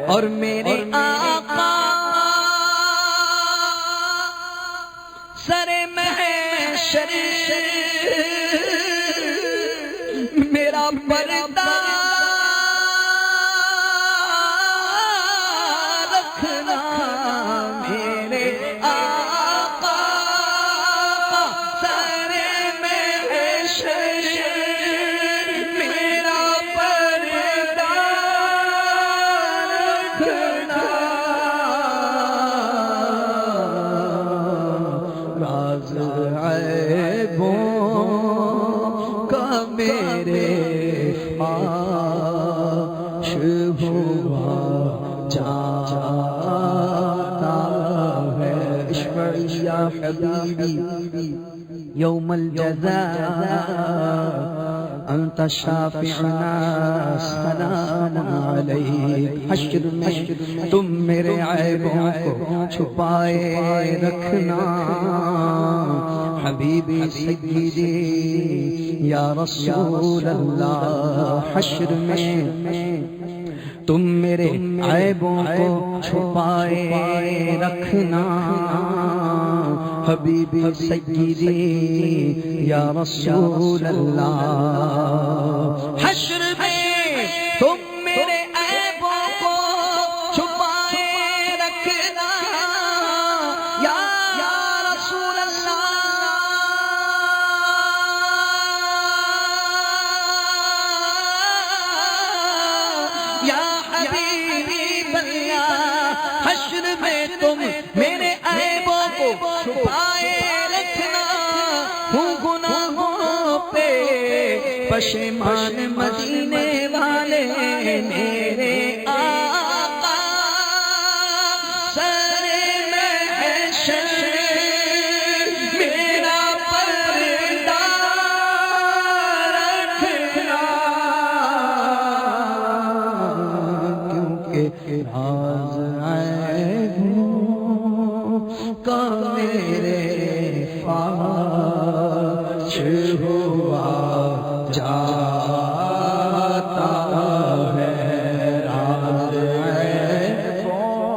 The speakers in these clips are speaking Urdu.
اور میرے آقا سر محشر میرا پردہ رکھنا، میرے آقا سر محشر میرا پردہ رکھنا، راز عیبوں کا میرے فاش ہوا جاتا ہے۔ اشفع یا حبیبی یوم الجزاء انت شافعنا سلام علیک۔ حشر میں تم میرے عیبوں کو چھپائے رکھنا، حبیبی سیدی یا رسول اللہ۔ حشر میں تم میرے عیبوں کو چھپائے رکھنا، حبیبی سیدی یا رسول اللہ۔ حشر میں تم میرے عیبوں کو چھپائے رکھنا، یا رسول اللہ، یا حبیب اللہ۔ حشر میں تم میرے عیبوں کو چھپائے رکھنا، ہوں گناہوں پہ پشیمان مدینے والے میرے آقا سر محشر میرا پردہ رکھنا، کیونکہ راز عیبوں کا میرے فاش ہوا جاتا ہے، راز عیبوں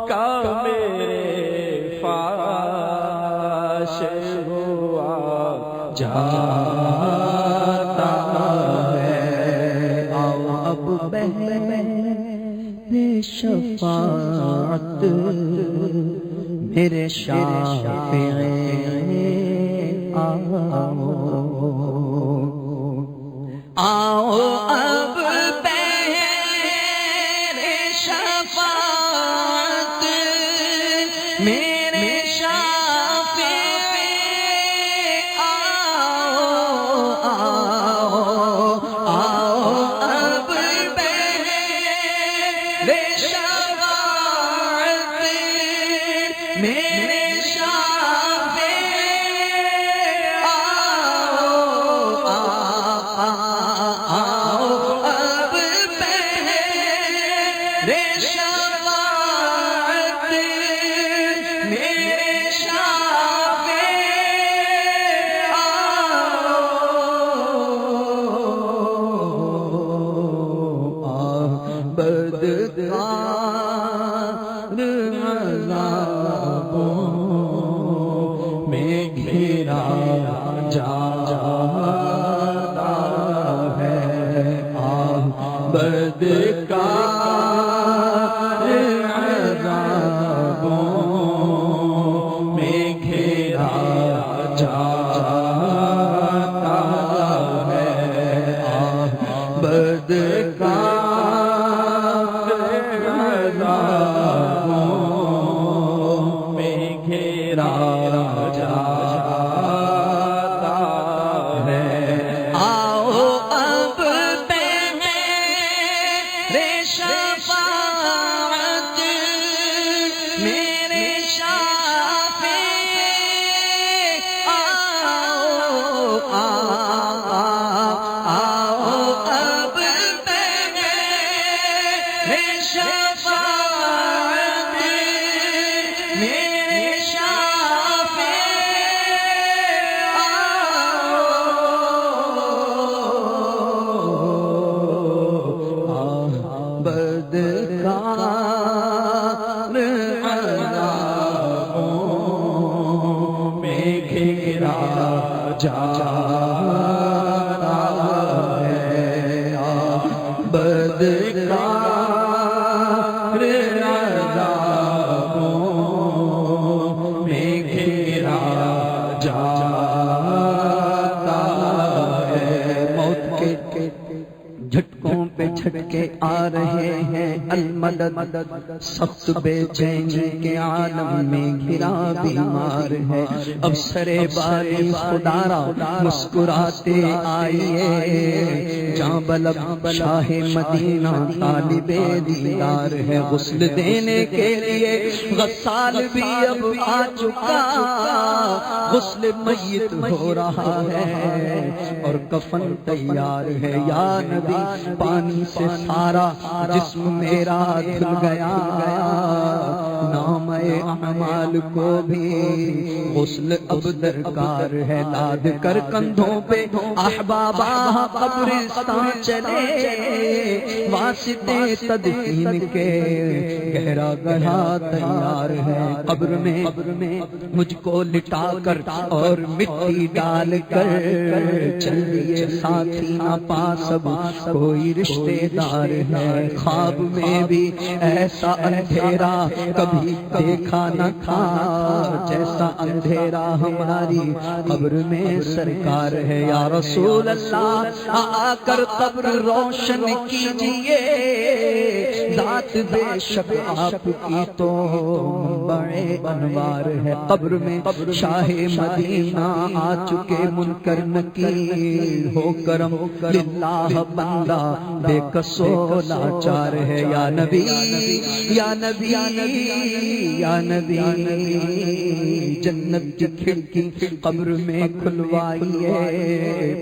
کا میرے فاش ہوا جاتا ہے۔ آؤ اب بہر شفاعت میرے شافعی آؤ اب بہر شفاعت میرے شافعی آؤ اب بہر شفاعت میرے بدکار عذابوں میں گھیرا جاتا ہے، بدکار عذابوں میں گھیرا جاتا ہے، بدکار میں گھیرا جاتا ہے۔ آؤ اب بہر شفاعت میرے شافعی آؤ اب بہر شفاعت میرے شافعی جاتا ہے بدکار عذابوں میں گھیرا جاتا ہے موت کے جھٹکوں پہ جھٹکے آ رہے ہیں المدد سخت بے چینی کے عالم میں گھرا بیمار ہے اب سرے باری خدارا مسکراتے آئیے جاں بلب شاہ مدینہ طالب دیدار ہے غسل دینے کے لیے غسال بھی اب آ چکا غسل میت ہو رہا ہے اور کفن تیار ہے یا نبی پانی سے سارا جسم میرا دھل گیا نام اعمال کو بھی غسل اب درکار ہے لاد کر کندھوں پہ احبابا قبرستان چلے واسطے تدفین کے گہرا گڑھا تیار ہے قبر میں مجھ کو لٹا کر اور مٹی ڈال کر چلیے ساتھی نہ پاس اب کوئی رشتے دار ہے خواب میں بھی ایسا اندھیرا کبھی دیکھا نہ تھا جیسا اندھیرا ہماری قبر میں سرکار ہے یا رسول اللہ آ کر قبر روشن کیجئے ذات بے شک آپ کی تو بڑے انوار ہے قبر میں شاہ مدینہ آ چکے منکر نکیر ہو کرم للہ بندہ بے کسو لاچار ہے یا نبی یا نبی یا نبی جنت کی کھڑکی قبر میں کھلوائیے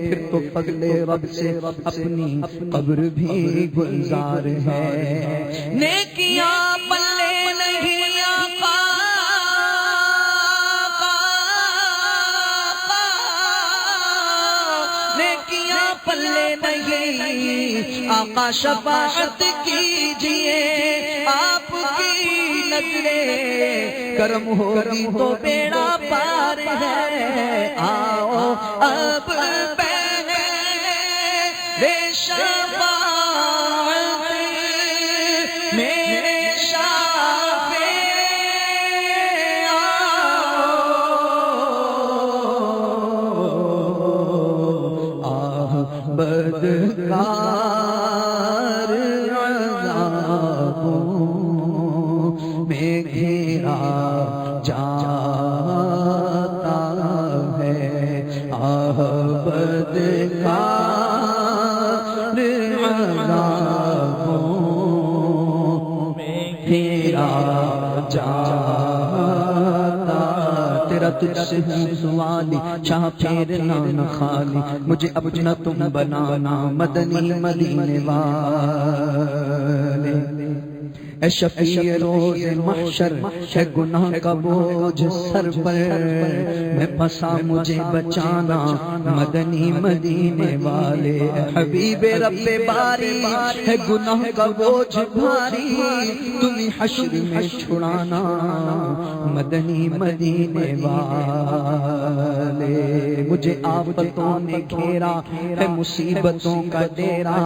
پھر تو پگلے رب سے اپنی قبر بھی گلزار ہے نیکیاں پلے نہیں آقا نیکیاں پلے نہیں آقا شفاعت کیجئے آپ کی نظریں کرم ہوگی تو بیڑا پار ہے آؤ اب میرے شفاعت میرے شافع آہ بدکار عذابوں میں گھیرا جاتا ہے آہ بدکار عذابوں میں گھیرا جاتا تیرا تجھ سے ہوں سوالی شاہ پھیرنا نہ خالی مجھے اپنا تم بنانا مدنی مدینے والے اے شفیع روز محشر ہے گناہ کا بوجھ سر پر میں پھنسا مجھے بچانا مدنی مدینے والے اے حبیب رب باری ہے گناہ کا بوجھ بھاری تمہیں حشر میں چھڑانا مدنی مدینے والے مجھے آفتوں نے گھیرا ہے مصیبتوں کا ڈیرا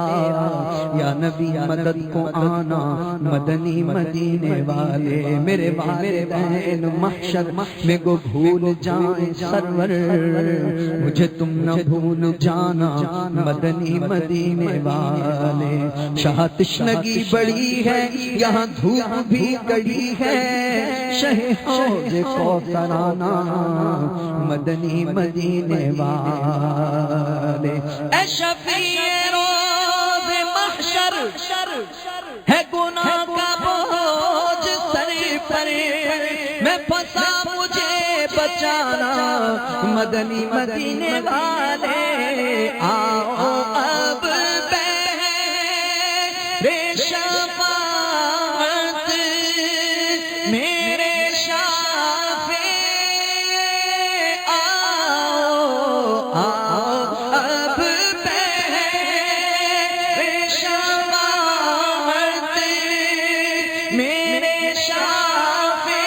یا نبی مدد کو آنا مدنی مدینے والے میرے والدین محشر میں گو بھول جائیں سرور مجھے تم نہ بھول جانا مدنی مدینے والے شاہ تشنگی بڑی ہے یہاں دھوپ بھی کڑی ہے شہ حوض کوثرانہ مدنی مدینے والے اے شفیع روز محشر ہے گناہ کا بوجھ سر پر میں پھنسا مجھے بچانا مدنی مدینے والے آؤ اب میرے شفاعت میرے شافع آؤ اب میرے شفاعت میرے شافع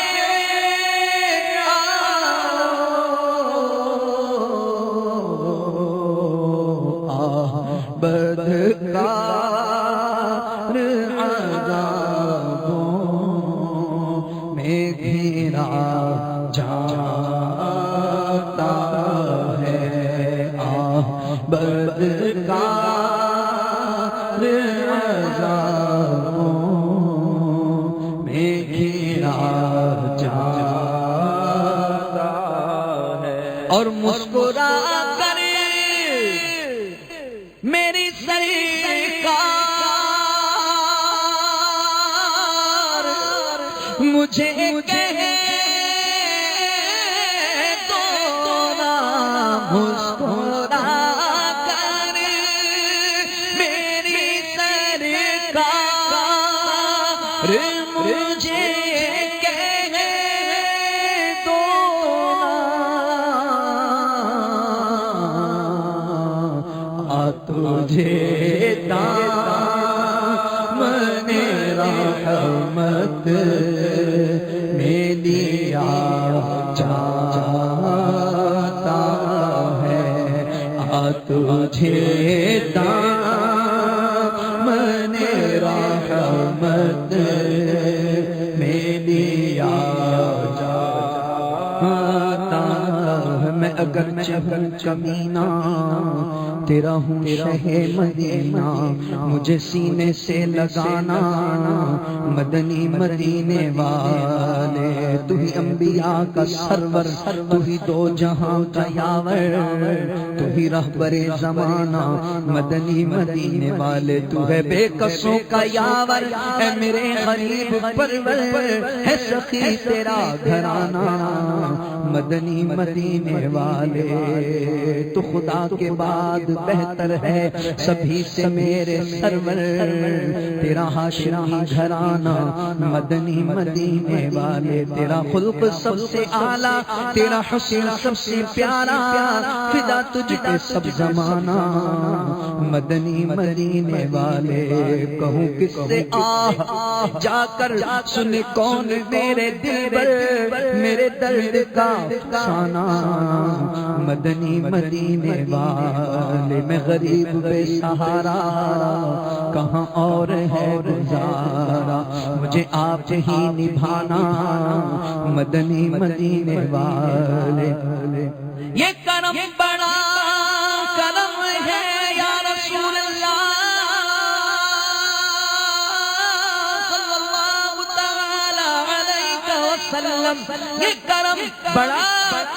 بدکار عذابوں میں گھرا جاتا ہے، اور مسکرا کر میری سرکار مجھے کہے تو نہ، مسکرا کر میری سرکار مجھے کہے تو نہ، تجھے دامن رحمت میں لیا جاتا ہے، تجھے دامن رحمت میں لیا جاتا ہے۔ میں اگر چہر کمینہ تیرا ہوں شہ مدینہ، مجھے سینے سے لگانا مدنی مدینے والے، تو ہی انبیاء کا سرور، تو ہی دو جہاں کا یاور، تو ہی رہبر زمانہ مدنی مدینے والے، تو ہے بے کسوں کا یاور، اے میرے غریب پرور ہے سخی تیرا گھرانہ مدنی مدینے والے، تو خدا کے بعد بہتر ہے سبھی سے میرے سرور، تیرا ہاشمی گھرانہ مدنی مدینے والے، تیرا خلق سب سے اعلیٰ، تیرا حسن سب سے پیارا، فدا تجھ پہ سب زمانہ مدنی مدینے والے، کہوں کس سے آہ جا کر سن کون میرے دل پر میرے درد کا افسانہ مدنی مدینے والے، میں غریب بے سہارا کہاں اور ہے گزارا، مجھے آپ ہی نبھانا مدنی مدینے والے، یہ کرم بڑا کرم ہے یا رسول اللہ صلی اللہ تعالی علیہ وسلم، یہ کرم بڑا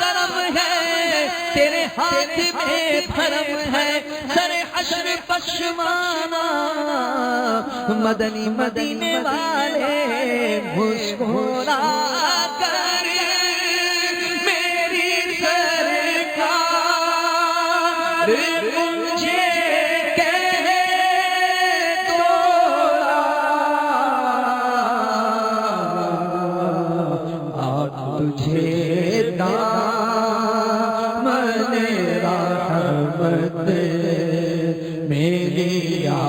کرم ہے، تیرے ہاتھ میں بھرم ہے، سر حشر پشمانہ مدنی مدینے والے، مسکرا کر میری سرکار مجھے کہے تو نہ، تجھے دامن رحمت میں لیا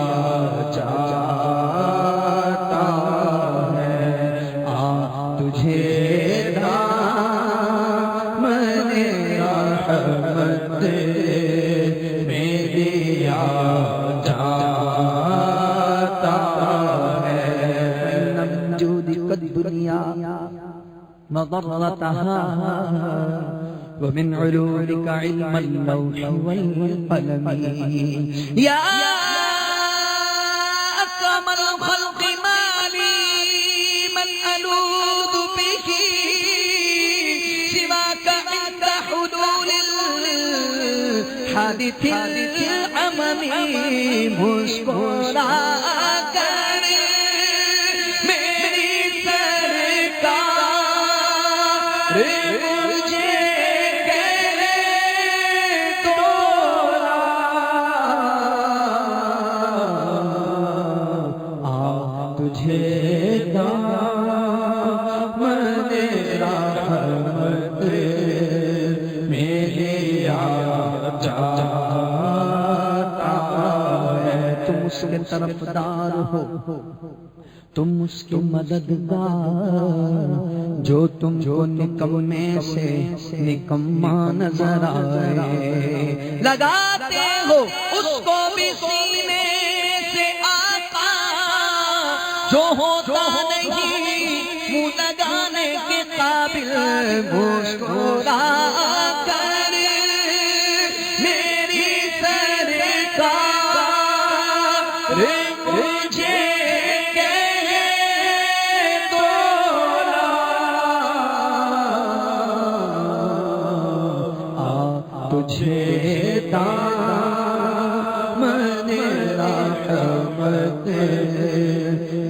جاتا ہے، تجھے دامن رحمت میں لیا جاتا ہے، من جودك الدنيا وضرتها ومن علومك علم اللوح والقلم، يا أكرم الخلق ما لي من ألوذ به سواك عند حلول الحادث العمم، مسکرا کر میری سرکار مجھے کہے تو نہ، تجھے دامن رحمت میں لیا جاتا ہے، تم اس کے طرفدار ہو، تم اس کی مددگار، جو تم کو نکمے سے نکما نظر آئے، لگاتے ہو اس کو بھی سینے سے آقا، جو ہوتا نہیں منہ لگانے کے قابل، مسکرا کر میری تجھے دامن رحمت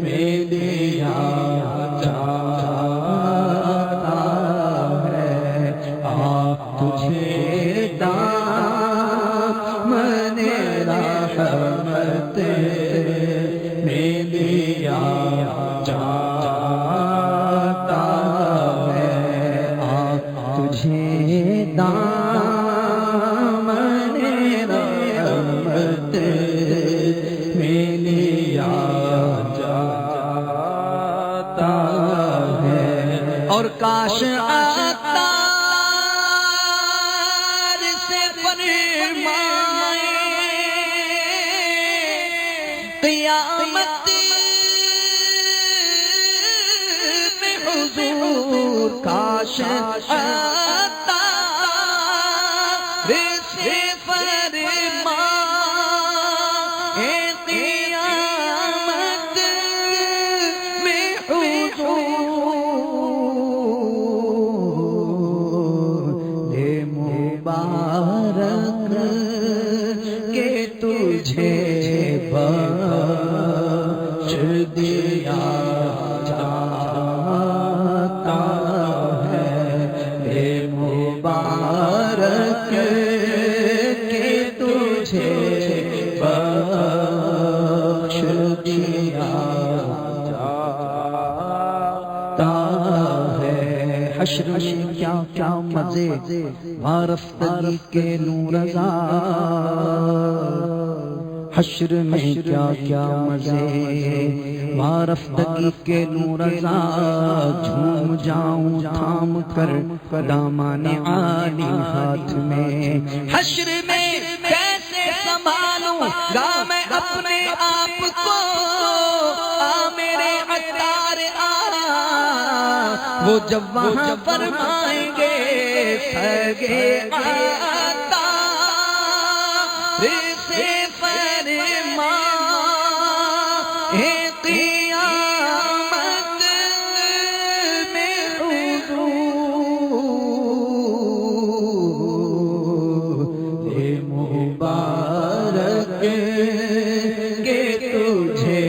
میں لیا جاتا ہے، تجھے دامن رحمت میں لیا جاتا ہے، تجھے دامن رحمت میں لیا جاتا ہے۔ اور کاش عطار سے فرمائے قیامت میں حضور، کاش عطار سے فرمائے قیامت میں حضور، لے مبارک کہ تجھے بخش دیا جاتا ہے، اے مبارک کہ تجھے بخش دیا جاتا ہے۔ حشر میں کیا کیا مزے وارفتگی کے نور رضا، حشر میں کیا کیا مزے وارفتگی کے نور رضا، جھوم جاؤں تھام کر دامان عالی ہاتھ میں، حشر میں کیسے سنبھالوں گا میں اپنے آپ کو، آ میرے عطار آ، وہ جب وہاں فرمائیں گے سگے عطار سے فرمائے قیامت میں حضور، اے مبارک کہ تجھے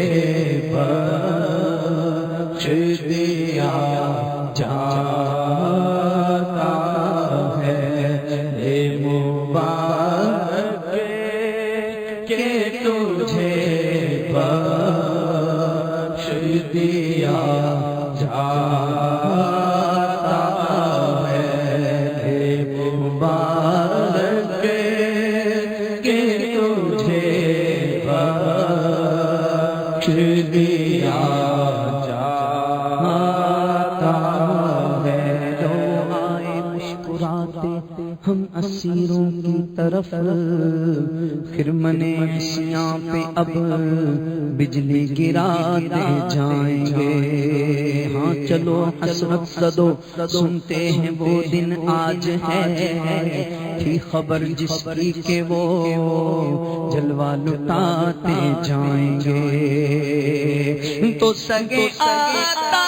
بخش دیا جاتا ہے، اے مبارک کہ تجھے بخش دیا جاتا ہے، اے مبارک کہ تجھے بخش دیا جاتا ہے۔ لو آئے مسکراتے ہم اسیروں کی طرف، خرمن عصیاں پہ اب بجلی گراتے جائیں گے، ہاں چلو حسرت زدو سنتے ہیں وہ دن آج ہے، تھی خبر جس کی کہ وہ جلوہ لٹاتے جائیں گے، تو سگے عطار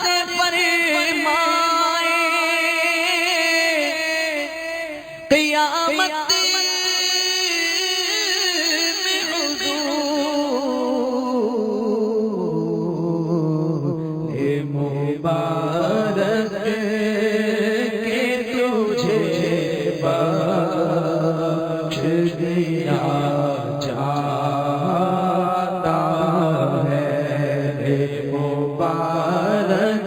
سے فرمائے قیامت میں حضور، اے مبارک کہ تجھے بخش دیا جاتا ہے، اے مبارک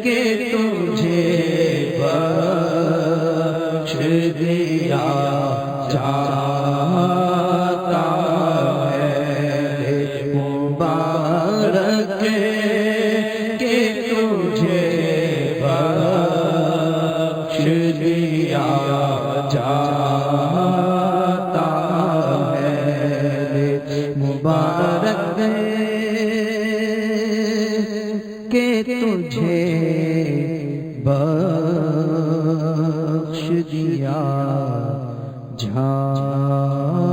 کہ تجھے بخش دیا جاتا ہے، اے مبارک کہ تجھے بخش دیا جاتا ہے، مبارک کہ تجھے بخش دیا جاتا